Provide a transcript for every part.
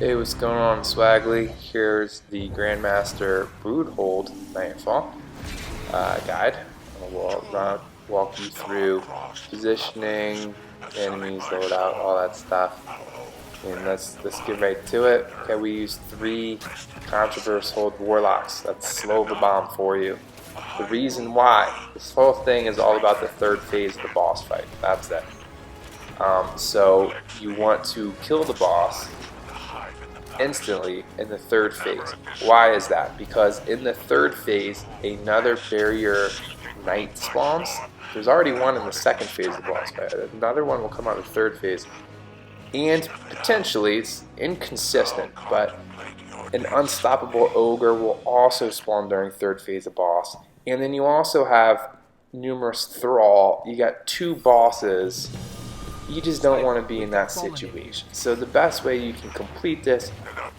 Hey, what's going on, Waggly? Here's the Grandmaster Broodhold Nightfall guide. We'll walk you through positioning, enemies, loadout, all that stuff. And let's get right to it. Okay, we use 3 controversial warlocks. That's slow the bomb for you. The reason why this whole thing is all about the 3rd phase of the boss fight. That's it. So you want to kill the boss instantly in the 3rd phase. Why is that? Because in the 3rd phase, another barrier knight spawns. There's already one in the 2nd phase of the boss fight. Another one will come out of the 3rd phase. And potentially, it's inconsistent, but an unstoppable ogre will also spawn during 3rd phase of boss. And then you also have numerous thrall. You got 2 bosses. You just don't want to be in that situation. So the best way you can complete this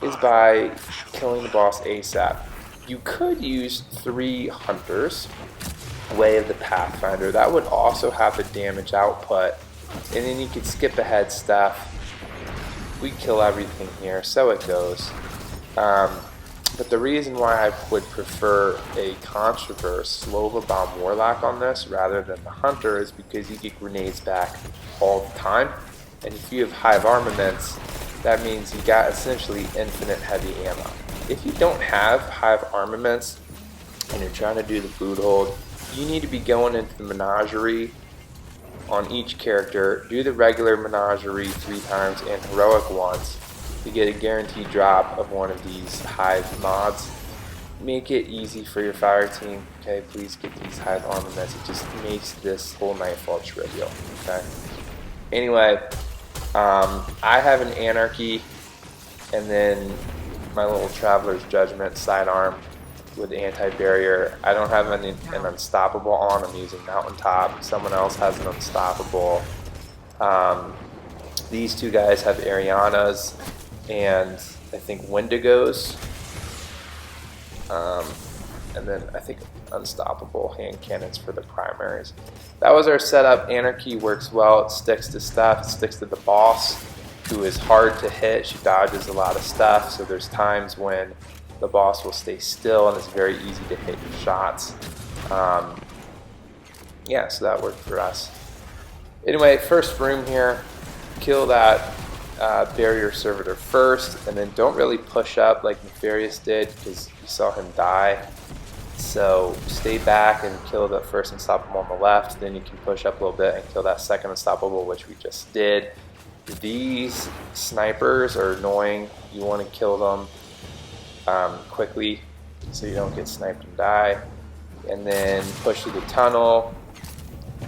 is by killing the boss ASAP. You could use 3 hunters, Way of the Pathfinder. That would also have a damage output. And then you could skip ahead stuff. We kill everything here, so it goes. But the reason why I would prefer a controversial Slova Bomb Warlock on this rather than the Hunter is because you get grenades back all the time. And if you have hive armaments, that means you got essentially infinite heavy ammo. If you don't have hive armaments and you're trying to do the Broodhold, you need to be going into the menagerie on each character, do the regular menagerie 3 times and heroic once to get a guaranteed drop of one of these hive mods. Make it easy for your fire team. Okay, please get these hive armaments. It just makes this whole Nightfall trivial. Okay. Anyway, I have an Anarchy and then my little Traveler's Judgment sidearm with anti-barrier. I don't have an unstoppable on. I'm using Mountaintop. Someone else has an unstoppable. These 2 guys have Arianas and I think Wendigos. And then I think unstoppable hand cannons for the primaries. That was our setup. Anarchy works well. It sticks to stuff. It sticks to the boss, who is hard to hit. She dodges a lot of stuff, so there's times when the boss will stay still and it's very easy to hit your shots. Yeah, so that worked for us. Anyway, first room here, kill that barrier servitor first, and then don't really push up like Nefarious did because you saw him die. So stay back and kill the first unstoppable on the left, then you can push up a little bit and kill that 2nd unstoppable, which we just did. These snipers are annoying. You want to kill them quickly so you don't get sniped and die. And then push through the tunnel.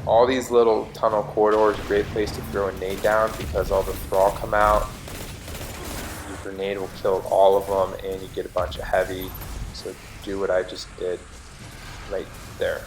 All these little tunnel corridors are a great place to throw a nade down because all the thrall come out. Your grenade will kill all of them and you get a bunch of heavy. So do what I just did right there.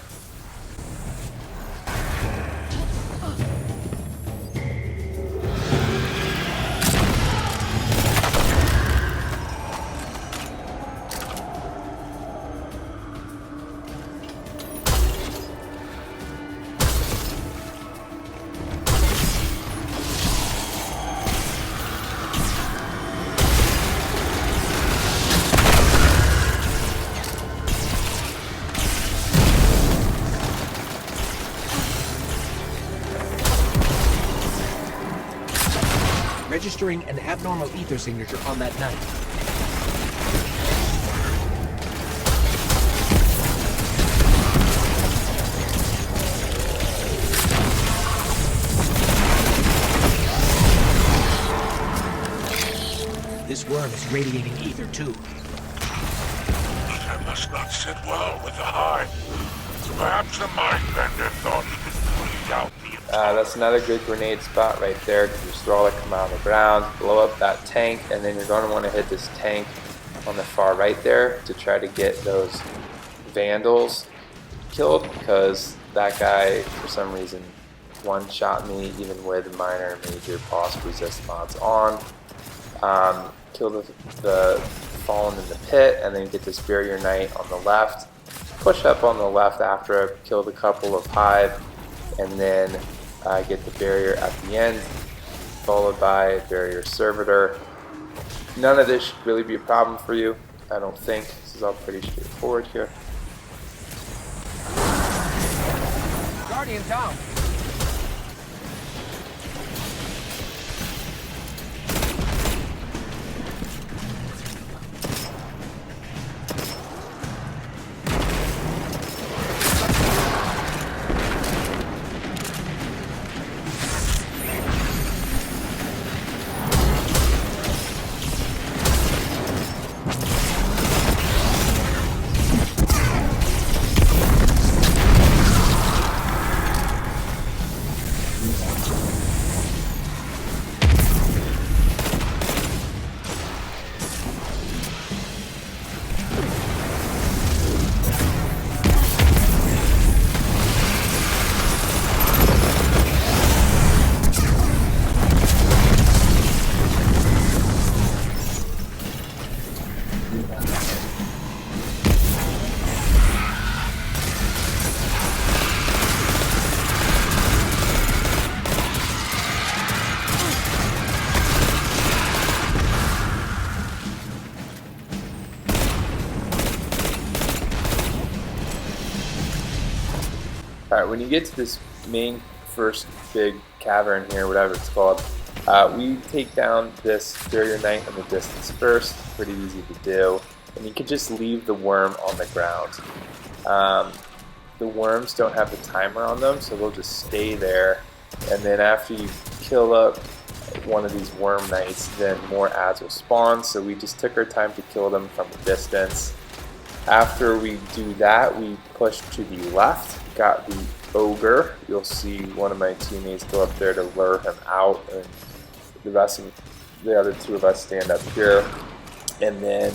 Registering an abnormal ether signature on that knight. This worm is radiating ether too. I must not sit well with the hive. Perhaps the mind bender thought he could bleed out the That's another good grenade spot right there because there's thrall that come out of the ground, blow up that tank, and then you're going to want to hit this tank on the far right there to try to get those vandals killed because that guy, for some reason, one-shot me even with minor and major boss resist mods on. Kill the fallen in the pit, and then get this barrier knight on the left. Push up on the left after I've killed a couple of hive, and then get the barrier at the end, followed by barrier servitor. None of this should really be a problem for you, I don't think. This is all pretty straightforward here. Guardian down. Alright, when you get to this main first big cavern here, whatever it's called, we take down this barrier knight in the distance first. Pretty easy to do. And you can just leave the worm on the ground. The worms don't have the timer on them, so they'll just stay there. And then after you kill up one of these worm knights, then more adds will spawn. So we just took our time to kill them from a distance. After we do that, we push to the left. Got the ogre. You'll see one of my teammates go up there to lure him out, and the rest of the other two of us stand up here. And then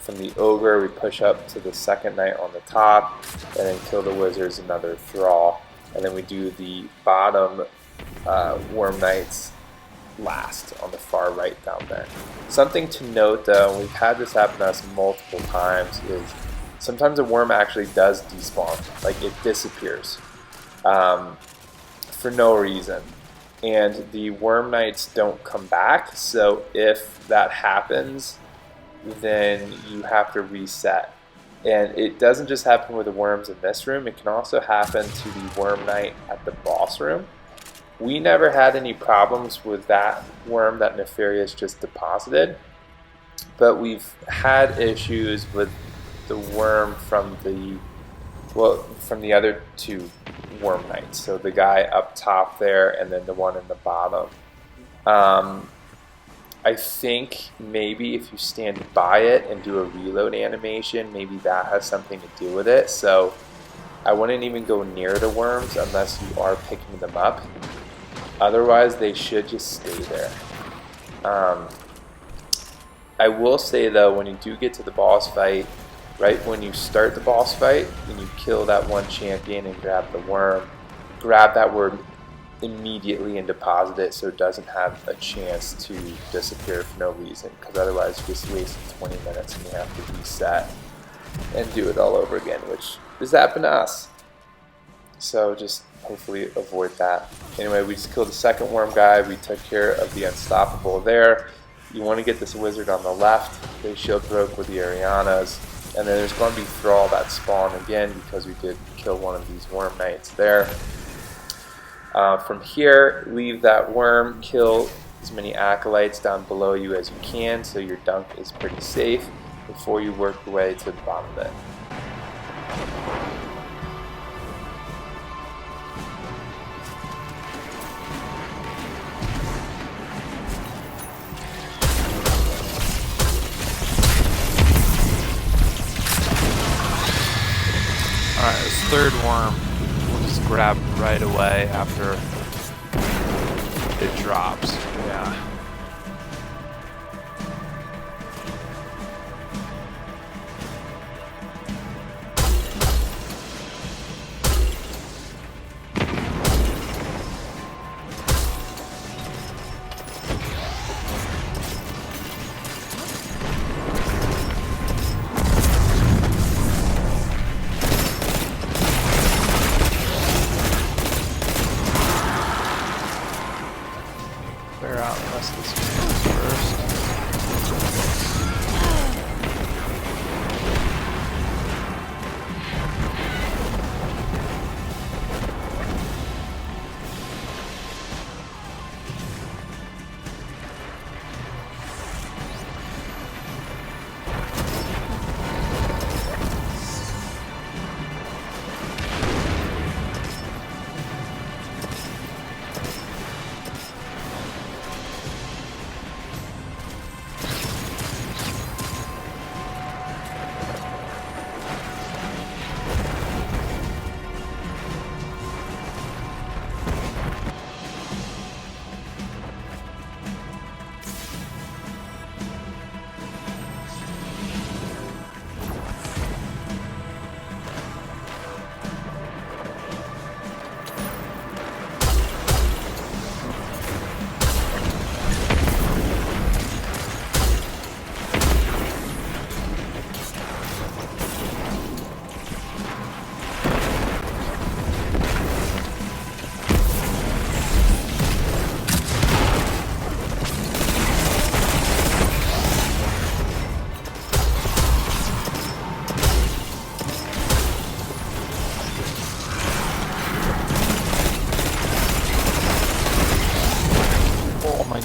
from the ogre, we push up to the second knight on the top, and then kill the wizards, another thrall. And then we do the bottom worm knights last on the far right down there. Something to note though, and we've had this happen to us multiple times, is sometimes a worm actually does despawn, like it disappears for no reason. And the worm knights don't come back, so if that happens, then you have to reset. And it doesn't just happen with the worms in this room, it can also happen to the worm knight at the boss room. We never had any problems with that worm that Nefarious just deposited, but we've had issues with the worm from the other two worm knights. So the guy up top there, and then the one in the bottom. I think maybe if you stand by it and do a reload animation, maybe that has something to do with it. So I wouldn't even go near the worms unless you are picking them up. Otherwise, they should just stay there. I will say though, when you do get to the boss fight, right when you start the boss fight and you kill that one champion and grab the worm, grab that worm immediately and deposit it so it doesn't have a chance to disappear for no reason, because otherwise you just wasted 20 minutes and you have to reset and do it all over again, which has happened to us. So just hopefully avoid that. Anyway, we just killed the second worm guy. We took care of the unstoppable there. You want to get this wizard on the left. They shield broke with the Arianas. And then there's going to be thrall that spawn again because we did kill one of these worm knights there. From here, leave that worm, kill as many acolytes down below you as you can so your dunk is pretty safe before you work your way to the bottom of it. Alright, this third worm we'll just grab right away after it drops. Yeah.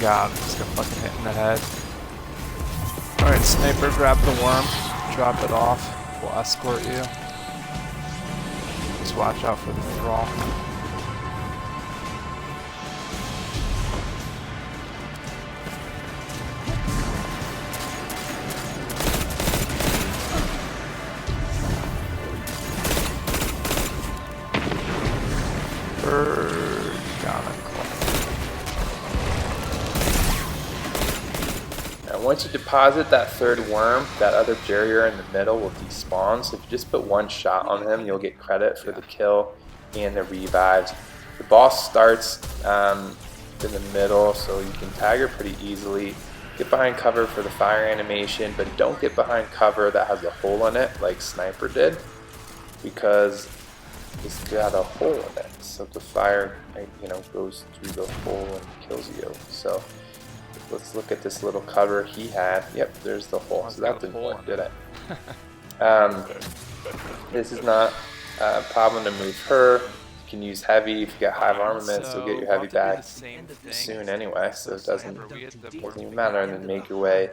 out. Just got fucking hit in the head. Alright, sniper, grab the worm. Drop it off. We'll escort you. Just watch out for the thrall. Once you deposit that third worm, that other barrier in the middle will despawn. So if you just put one shot on him, you'll get credit for the kill and the revives. The boss starts in the middle, so you can tag her pretty easily. Get behind cover for the fire animation, but don't get behind cover that has a hole in it like Sniper did, because it's got a hole in it. So the fire, goes through the hole and kills you. So let's look at this little cover he had. Yep, there's the hole. So that didn't work, did it? This is not a problem to move her. You can use heavy if you got high armaments. You'll get your heavy back soon anyway, so it doesn't even matter. And then make your way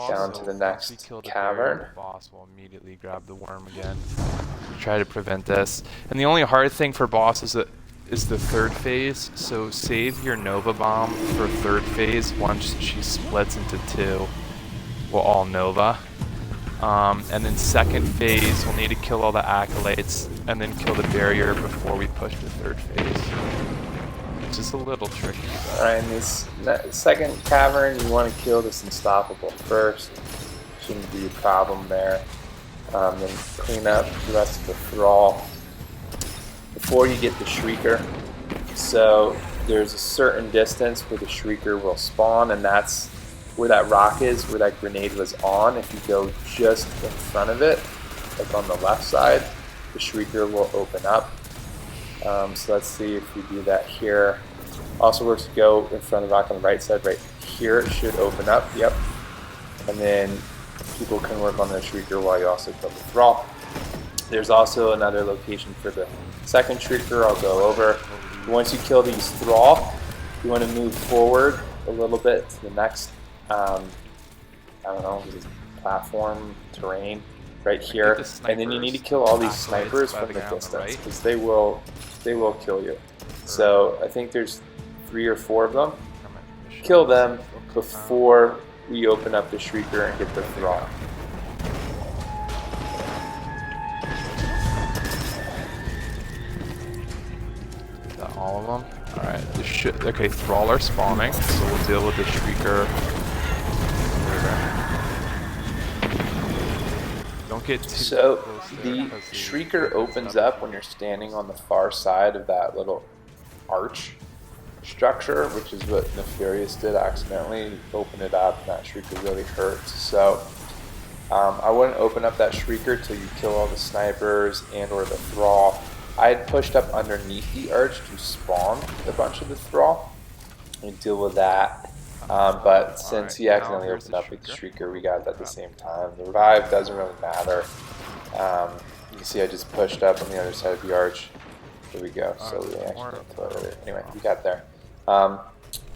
down to the next cavern. The boss will immediately grab the worm again. Try to prevent this. And the only hard thing for boss is the third phase, so save your Nova Bomb for third phase. Once she splits into two, we'll all Nova. And then second phase, we'll need to kill all the acolytes and then kill the barrier before we push to third phase. Which is a little tricky. Alright, in this second cavern, you want to kill this unstoppable first. Shouldn't be a problem there. Then clean up the rest of the thrall before you get the Shrieker. So there's a certain distance where the Shrieker will spawn, and that's where that rock is, where that grenade was on. If you go just in front of it, like on the left side, the Shrieker will open up. So let's see if we do that here. Also works to go in front of the rock on the right side. Right here it should open up, yep. And then people can work on the Shrieker while you also kill the thrall. There's also another location for the second Shrieker I'll go over. Once you kill these thrall, you want to move forward a little bit to the next, platform, terrain, right here. And then you need to kill all these snipers from the distance, because they will kill you. So I think there's 3 or 4 of them. Kill them before we open up the Shrieker and get the thrall. All of them? Alright, okay, thrall are spawning, so we'll deal with the Shrieker. Don't get too close there, the Shrieker opens up when you're standing on the far side of that little arch structure, which is what Nefarious did accidentally. He opened it up and that Shrieker really hurts. So I wouldn't open up that Shrieker till you kill all the snipers and or the thrall. I had pushed up underneath the arch to spawn a bunch of the thrall and deal with that. But since he accidentally opened up with the Shrieker, we got it at the same time. The revive doesn't really matter. You can see I just pushed up on the other side of the arch. Here we go. So we actually didn't kill it. Anyway, we got there.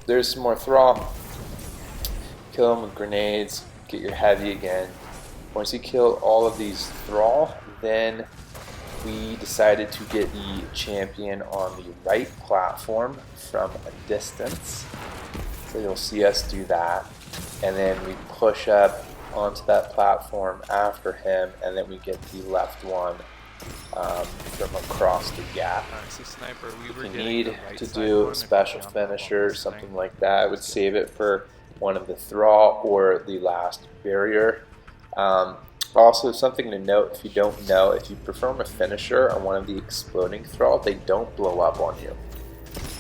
There's some more thrall. Kill them with grenades. Get your heavy again. Once you kill all of these thrall, then we decided to get the champion on the right platform from a distance. So you'll see us do that. And then we push up onto that platform after him, and then we get the left one from across the gap. If you need to do a special finisher, something like that, I would save it for one of the thrall or the last barrier. Also, something to note, if you don't know, if you perform a finisher on one of the exploding thrall, they don't blow up on you.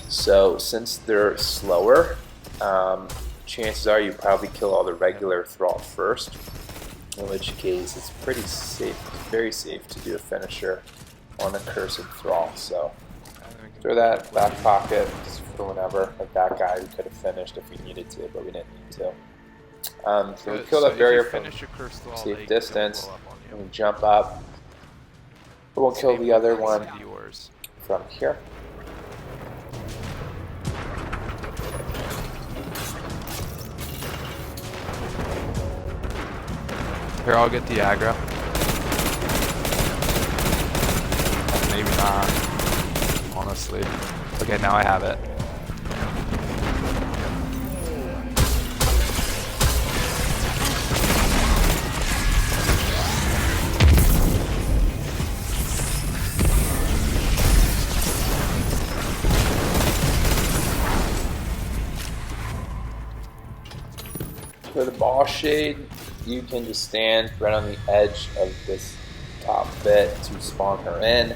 So since they're slower, chances are you probably kill all the regular thrall first, in which case it's pretty safe, very safe to do a finisher on a cursed thrall. So throw that back pocket just for whenever, like that guy, we could have finished if we needed to, but we didn't need to. So we kill that barrier from safe distance, and we jump up, but we'll kill the other one from here. Here, I'll get the aggro. Maybe not, honestly. Okay, now I have it. For the boss shade, you can just stand right on the edge of this top bit to spawn her in,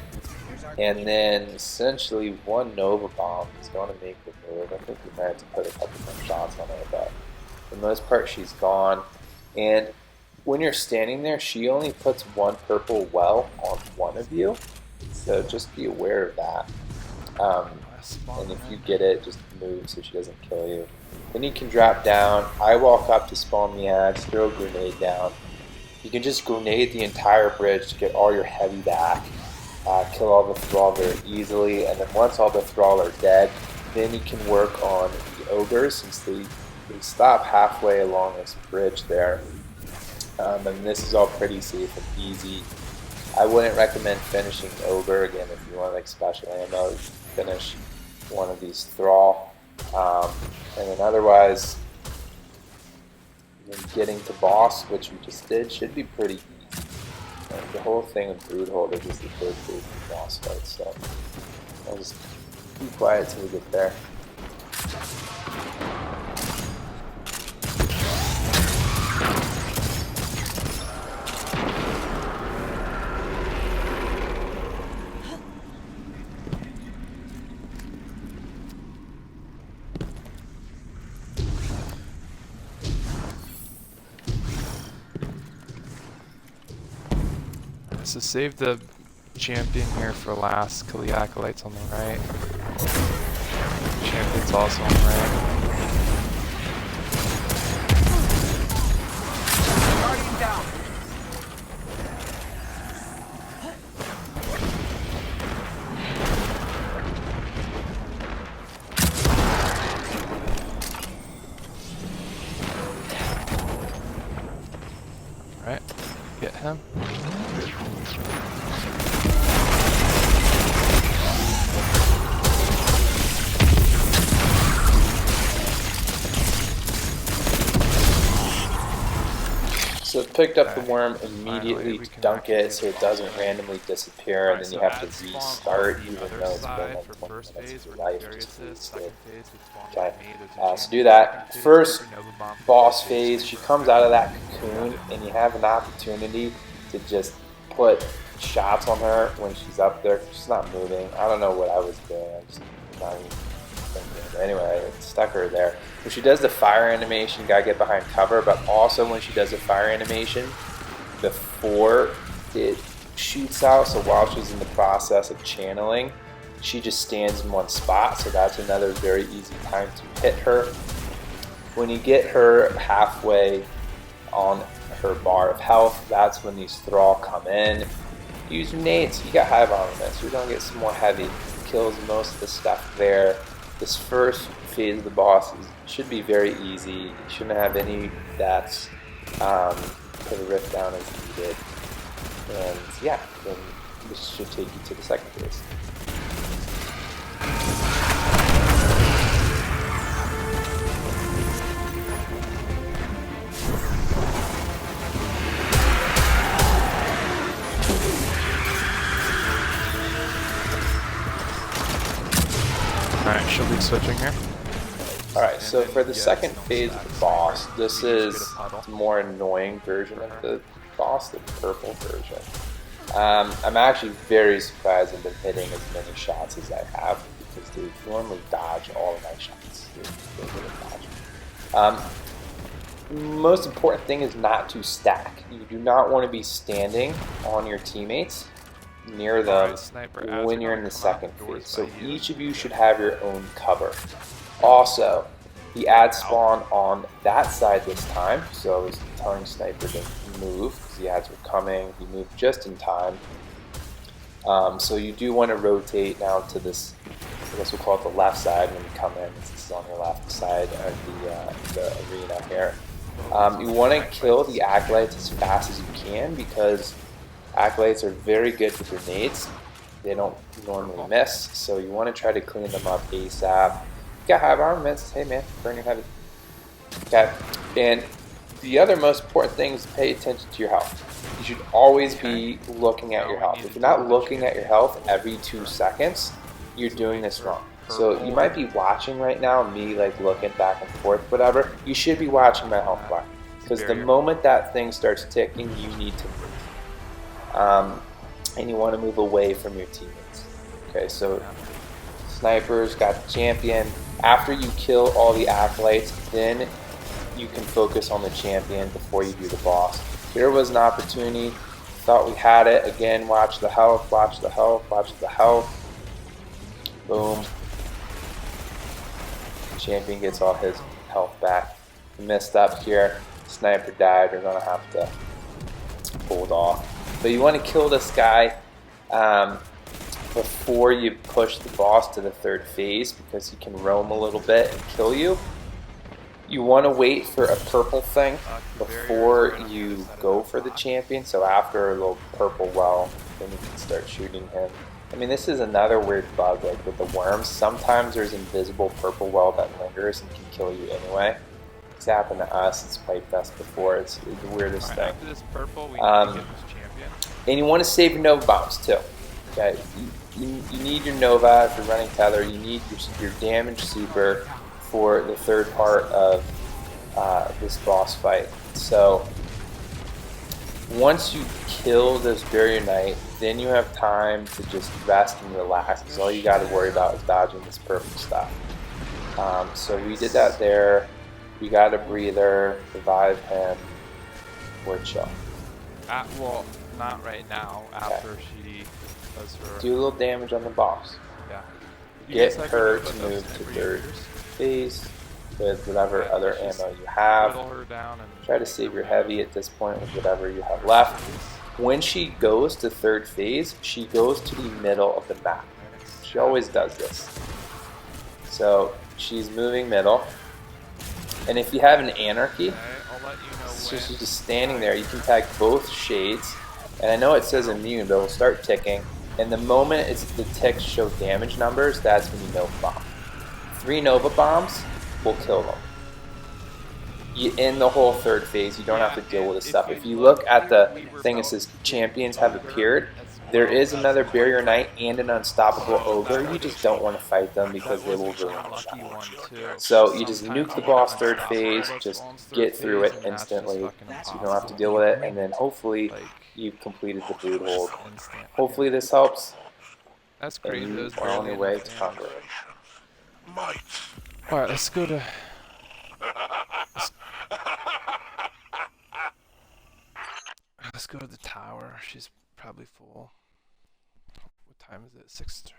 and then essentially one Nova Bomb is going to make the move. I think we might have to put a couple more shots on her, but for the most part she's gone. And when you're standing there, she only puts one purple well on one of you, so just be aware of that. And if you get it, just move so she doesn't kill you. Then you can drop down. I walk up to spawn the ads, throw a grenade down. You can just grenade the entire bridge to get all your heavy back, kill all the thrall very easily, and then once all the thrall are dead, then you can work on the ogres since they stop halfway along this bridge there. And this is all pretty safe and easy. I wouldn't recommend finishing ogre again if you want like special ammo. You can finish one of these thrall. And then otherwise, getting to boss, which we just did, should be pretty easy. The whole thing with Broodhold is just the third phase of the boss fight, so I'll just be quiet till we get there. So save the champion here for last. Kill the acolytes on the right. Champion's also on the right. Guardian down. Right. Get him. So picked up the worm immediately to dunk it so it doesn't randomly disappear, and then you have to restart even though it's been like 20 minutes of your life just to restart. Okay, so do that. First boss phase, she comes out of that cocoon and you have an opportunity to just put shots on her when she's up there. She's not moving. I don't know what I was doing. I'm just not even thinking. But anyway, I stuck her there. When she does the fire animation, you gotta get behind cover, but also when she does the fire animation, before it shoots out, so while she's in the process of channeling, she just stands in one spot, so that's another very easy time to hit her. When you get her halfway on her bar of health, that's when these thrall come in. Use your nades, you got hive armament, so you're gonna get some more heavy kills, most of the stuff there. This first phase of the boss should be very easy. You shouldn't have any deaths. Put a rift down as needed. And yeah, then this should take you to the second phase. Alright, she'll be switching here. Alright, so for the second phase of the boss, this is the more annoying version of the boss, the purple version. I'm actually very surprised I've been hitting as many shots as I have, because they normally dodge all of my shots. They really dodge. Most important thing is not to stack. You do not want to be standing on your teammates near them when you're in the second phase. So each of you should have your own cover. Also, the ads spawn on that side this time, so I was telling Sniper to move because the ads were coming. He moved just in time. So you do want to rotate now to this, I guess we'll call it the left side when you come in. This is on your left side of the arena here. You want to kill the acolytes as fast as you can because acolytes are very good with grenades. They don't normally miss, so you want to try to clean them up ASAP. You got high armaments. Hey man, burn your heavy. Okay, and the other most important thing is pay attention to your health. You should always be looking at your health. If you're not looking at your health every 2 seconds, you're doing this wrong. So you might be watching right now, me like looking back and forth, whatever. You should be watching my health bar. Because the moment that thing starts ticking, you need to move. And you want to move away from your teammates. Okay, so snipers got the champion. After you kill all the acolytes, then you can focus on the champion before you do the boss. Here was an opportunity. Thought we had it. Again, watch the health, watch the health, watch the health. Boom. Champion gets all his health back. We messed up here. Sniper died. We're going to have to hold off. But you want to kill this guy before you push the boss to the 3rd phase because he can roam a little bit and kill you. You want to wait for a purple thing before you go for the champion. So after a little purple well, then you can start shooting him. I mean, this is another weird bug, like with the worms. Sometimes there's invisible purple well that lingers and can kill you anyway. It's happened to us. It's piped us before. It's the weirdest thing. After this purple, we need to get this champion. And you want to save your Nova bombs too. Okay, you need your Nova if you're running Tether. You need your damage super for the 3rd part of this boss fight. So once you kill this Barrier Knight, then you have time to just rest and relax because all you got to worry about is dodging this purple stuff. So we did that there. We got a breather, revive him. We're chill. Well, not right now. After she does her. Do a little damage on the boss. Yeah. Get her to move to 3rd phase with whatever other ammo you have. Her down and Try to save your heavy at this point with whatever you have left. When she goes to 3rd phase, she goes to the middle of the map. She always does this. So she's moving middle. And if you have an anarchy, I'll let you know so she's just standing there. You can tag both shades. And I know it says immune, but it'll start ticking. And the moment the ticks show damage numbers, that's when you Nova Bomb. 3 Nova Bombs will kill them. You end the whole 3rd phase. You don't have to deal with this stuff. If you look at the thing that says champions have appeared, there is another Barrier Knight and an unstoppable ogre. You just don't want to fight them because they will ruin the shot. So you just nuke the boss 3rd phase, just get through it instantly so you don't have to deal with it, and then hopefully you've completed the Broodhold. Hopefully this helps, That's and great. you are on your way to conquer it. Alright, let's go to... Let's go to the tower. She's probably full. What time is it? 6:30.